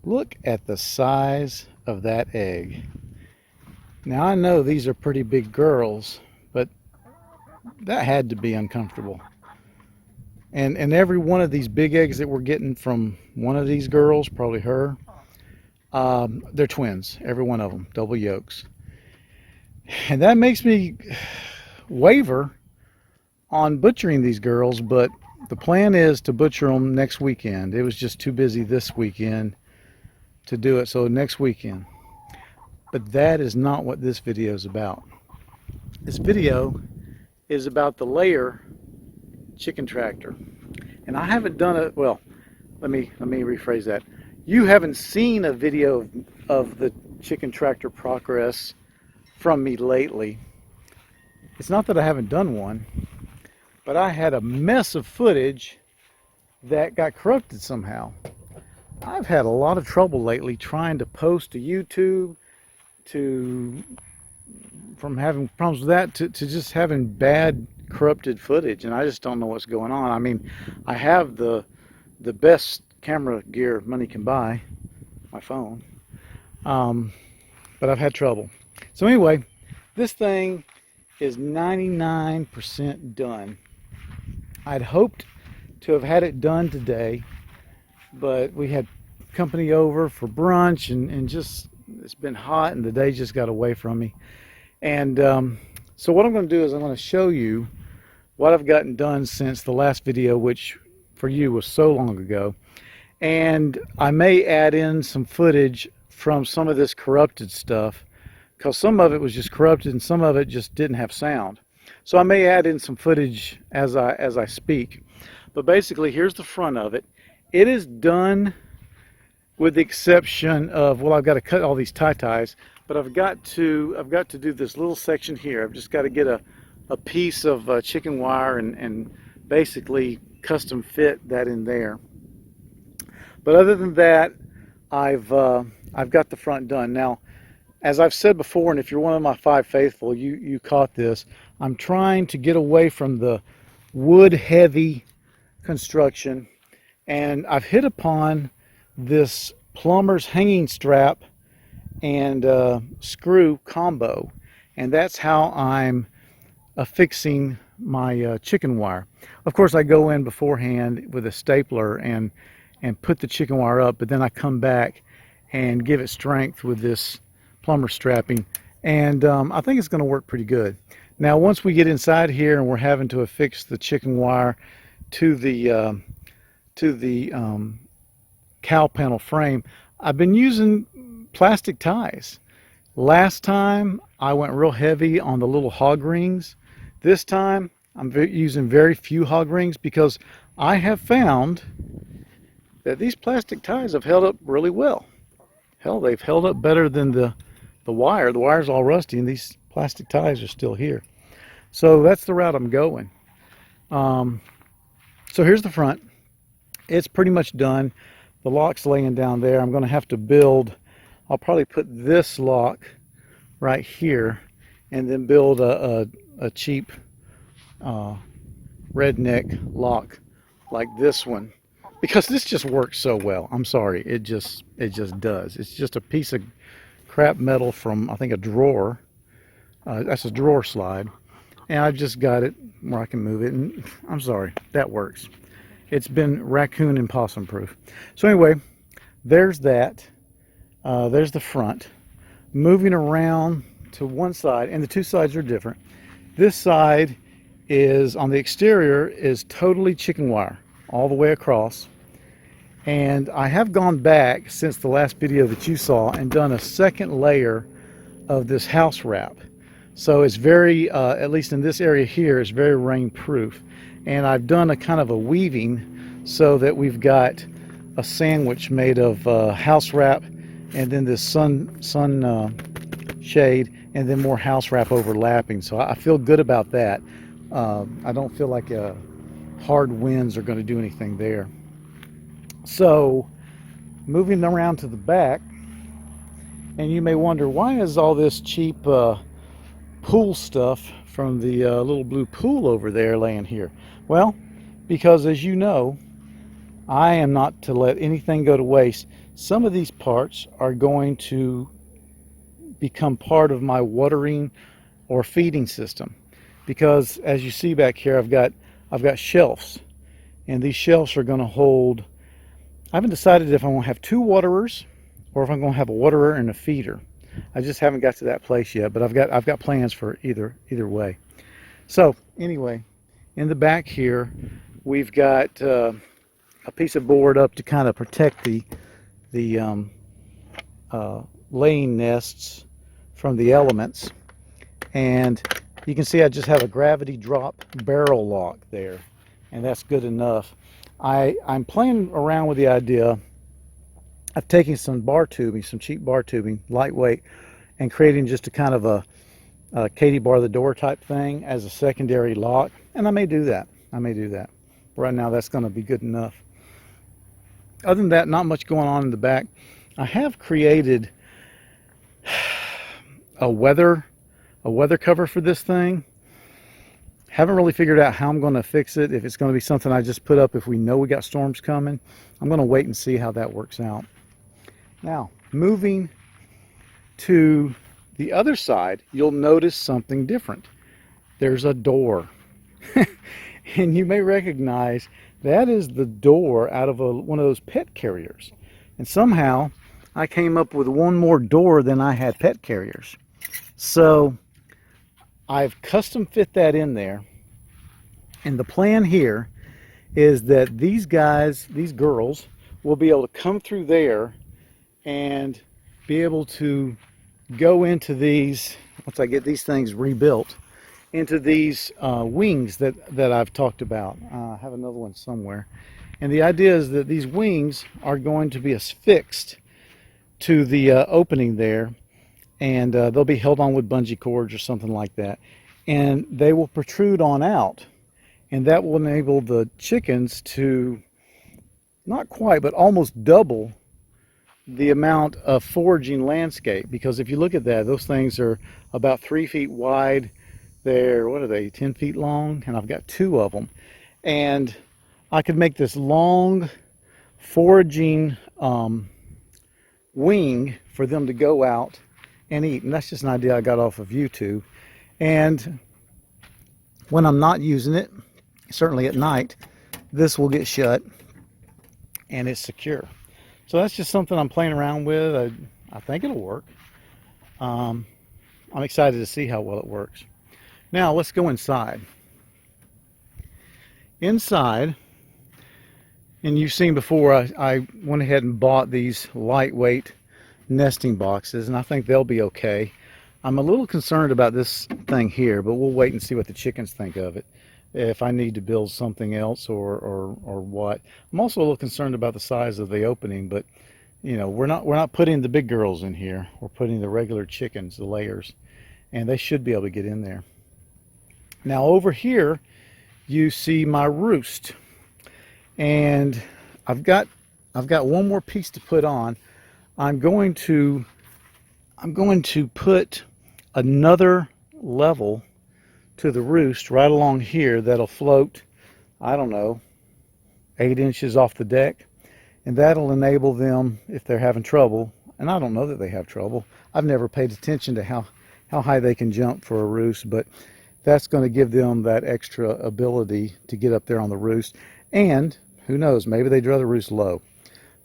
Look at the size of that egg. Now I know these are pretty big girls, but that had to be uncomfortable. And every one of these big eggs that we're getting from one of these girls, probably her, they're twins, every one of them, double yolks. And that makes me waver on butchering these girls, but the plan is to butcher them next weekend. It was just too busy this weekend to do it, so next weekend. But that is not what this video is about. This video is about the Layer chicken tractor. And I haven't done it, well, let me rephrase that. You haven't seen a video of the chicken tractor progress from me lately. It's not that I haven't done one, but I had a mess of footage that got corrupted somehow. I've had a lot of trouble lately trying to post to YouTube, from having problems with that to just having bad corrupted footage, and I just don't know what's going on. I mean, I have the best camera gear money can buy, my phone, but I've had trouble. So anyway, this thing is 99% done. I'd hoped to have had it done today, but we had company over for brunch, and just it's been hot and the day just got away from me. And so what I'm going to do is I'm going to show you what I've gotten done since the last video, which for you was so long ago. And I may add in some footage from some of this corrupted stuff, because some of it was just corrupted and some of it just didn't have sound. So I may add in some footage as I speak. But basically, here's the front of it. It is done with the exception of, well, I've got to cut all these ties, but I've got to do this little section here. I've just got to get a piece of chicken wire and basically custom fit that in there. But other than that, I've got the front done. Now, as I've said before, and if you're one of my 5 faithful, you caught this, I'm trying to get away from the wood heavy construction, and I've hit upon this plumber's hanging strap and screw combo, and that's how I'm affixing my chicken wire. Of course, I go in beforehand with a stapler and put the chicken wire up, but then I come back and give it strength with this plumber strapping, and I think it's going to work pretty good. Now, once we get inside here and we're having to affix the chicken wire to the cow panel frame, I've been using plastic ties. Last time I went real heavy on the little hog rings. This time I'm using very few hog rings, because I have found that these plastic ties have held up really well. Hell, they've held up better than the wire. The wire's all rusty and these plastic ties are still here. So that's the route I'm going. So here's the front. It's pretty much done. The lock's laying down there. I'm going to have to build, I'll probably put this lock right here and then build a cheap redneck lock like this one, because this just works so well. I'm sorry, it just does. It's just a piece of crap metal from, I think, a drawer. That's a drawer slide, and I've just got it where I can move it, and I'm sorry, that works. It's been raccoon and possum proof. So anyway, there's that. There's the front. Moving around to one side, and the two sides are different. This side is, on the exterior, is totally chicken wire all the way across. And I have gone back since the last video that you saw and done a second layer of this house wrap. So it's very, at least in this area here, it's very rain proof. And I've done a kind of a weaving so that we've got a sandwich made of house wrap, and then this sun shade, and then more house wrap overlapping. So I feel good about that. I don't feel like hard winds are going to do anything there. So moving around to the back, and you may wonder, why is all this cheap pool stuff from the little blue pool over there laying here? Well, because as you know, I am not to let anything go to waste. Some of these parts are going to become part of my watering or feeding system, because as you see back here, I've got shelves, and these shelves are going to hold. I haven't decided if I'm going to have two waterers or if I'm going to have a waterer and a feeder. I just haven't got to that place yet, but I've got plans for either way. So anyway, in the back here, we've got a piece of board up to kind of protect the laying nests from the elements, and you can see I just have a gravity drop barrel lock there, and that's good enough. I'm playing around with the idea of taking some bar tubing, some cheap bar tubing, lightweight, and creating just a kind of a Katie bar the door type thing as a secondary lock, and I may do that. Right now that's going to be good enough. Other than that, not much going on in the back. I have created a weather cover for this thing. Haven't really figured out how I'm going to fix it. If it's going to be something I just put up if we know we got storms coming. I'm going to wait and see how that works out. Now, moving to the other side, you'll notice something different. There's a door. And you may recognize that is the door out of one of those pet carriers. And somehow I came up with one more door than I had pet carriers. So I've custom fit that in there. And the plan here is that these girls, will be able to come through there and be able to go into these, once I get these things rebuilt, into these wings that I've talked about. I have another one somewhere. And the idea is that these wings are going to be affixed to the opening there, and they'll be held on with bungee cords or something like that. And they will protrude on out, and that will enable the chickens to, not quite, but almost double the amount of foraging landscape. Because if you look at that, those things are about 3 feet wide. They're, what are they, 10 feet long? And I've got 2 of them. And I could make this long foraging wing for them to go out and eat. And that's just an idea I got off of YouTube. And when I'm not using it, certainly at night, this will get shut and it's secure. So that's just something I'm playing around with. I think it'll work. I'm excited to see how well it works. Now let's go inside. Inside, and you've seen before, I went ahead and bought these lightweight nesting boxes, and I think they'll be okay. I'm a little concerned about this thing here, but we'll wait and see what the chickens think of it, if I need to build something else or what. I'm also a little concerned about the size of the opening, but you know, we're not putting the big girls in here. We're putting the regular chickens, the layers, and they should be able to get in there. Now over here you see my roost, and I've got one more piece to put on. I'm going to put another level to the roost right along here that'll float, I don't know, 8 inches off the deck, and that'll enable them, if they're having trouble, and I don't know that they have trouble. I've never paid attention to how high they can jump for a roost, but that's going to give them that extra ability to get up there on the roost. And who knows, maybe they'd rather roost low.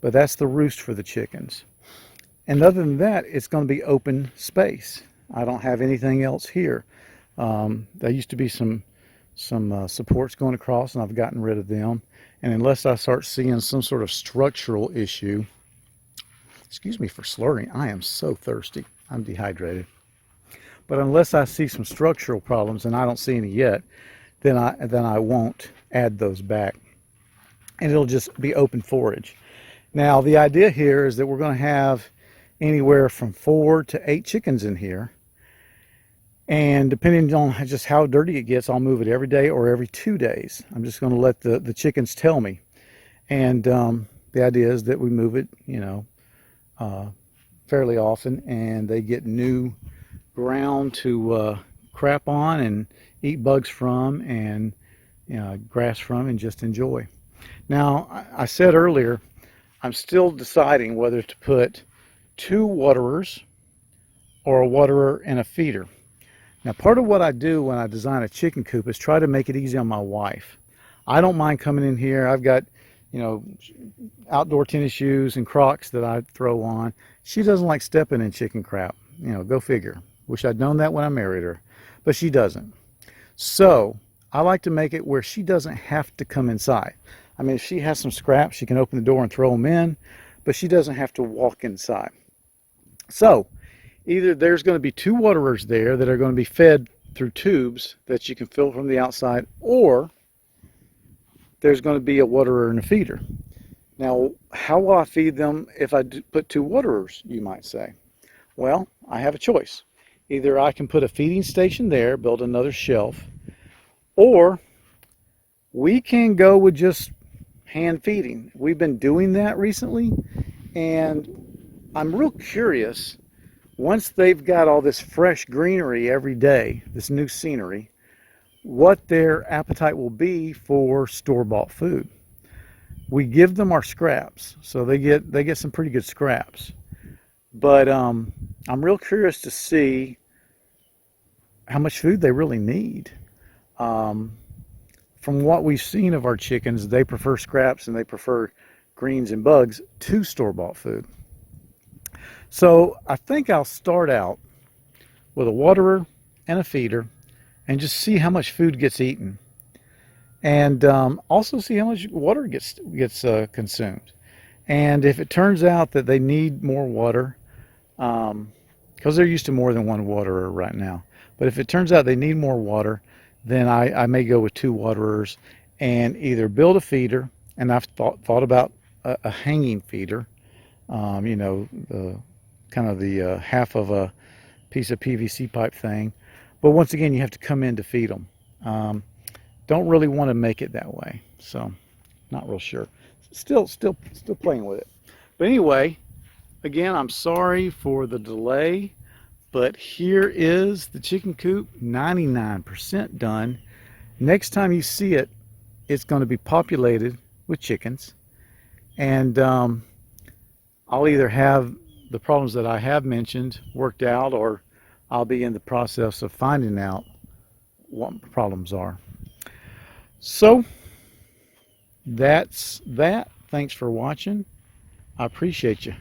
But that's the roost for the chickens. And other than that, it's going to be open space. I don't have anything else here. There used to be some supports going across, and I've gotten rid of them. And unless I start seeing some sort of structural issue, excuse me for slurring, I am so thirsty. I'm dehydrated. But unless I see some structural problems, and I don't see any yet, then I won't add those back. And it'll just be open forage. Now the idea here is that we're going to have anywhere from 4 to 8 chickens in here. And depending on just how dirty it gets, I'll move it every day or every 2 days. I'm just going to let the chickens tell me. And the idea is that we move it, you know, fairly often, and they get new ground to crap on and eat bugs from, and grass from, and just enjoy. Now, I said earlier, I'm still deciding whether to put 2 waterers or a waterer and a feeder. Now, part of what I do when I design a chicken coop is try to make it easy on my wife. I don't mind coming in here. I've got, outdoor tennis shoes and Crocs that I throw on. She doesn't like stepping in chicken crap. Go figure. Wish I'd known that when I married her, but she doesn't. So I like to make it where she doesn't have to come inside. I mean, if she has some scraps, she can open the door and throw them in, but she doesn't have to walk inside. So either there's going to be 2 waterers there that are going to be fed through tubes that you can fill from the outside, or there's going to be a waterer and a feeder. Now, how will I feed them if I put 2 waterers, you might say? Well, I have a choice. Either I can put a feeding station there, build another shelf, or we can go with just hand feeding. We've been doing that recently, and I'm real curious, once they've got all this fresh greenery every day, this new scenery, what their appetite will be for store-bought food. We give them our scraps, so they get some pretty good scraps. But I'm real curious to see how much food they really need. From what we've seen of our chickens, they prefer scraps and they prefer greens and bugs to store-bought food. So I think I'll start out with a waterer and a feeder and just see how much food gets eaten, and also see how much water gets consumed. And if it turns out that they need more water, because they're used to more than 1 waterer right now, but if it turns out they need more water, then I may go with 2 waterers and either build a feeder, and I've thought about a hanging feeder, the kind of the half of a piece of PVC pipe thing. But once again, you have to come in to feed them. Don't really want to make it that way, so not real sure. Still playing with it. But anyway, again, I'm sorry for the delay, but here is the chicken coop, 99% done. Next time you see it, it's going to be populated with chickens, and I'll either have the problems that I have mentioned worked out, or I'll be in the process of finding out what the problems are. So that's that. Thanks for watching. I appreciate you.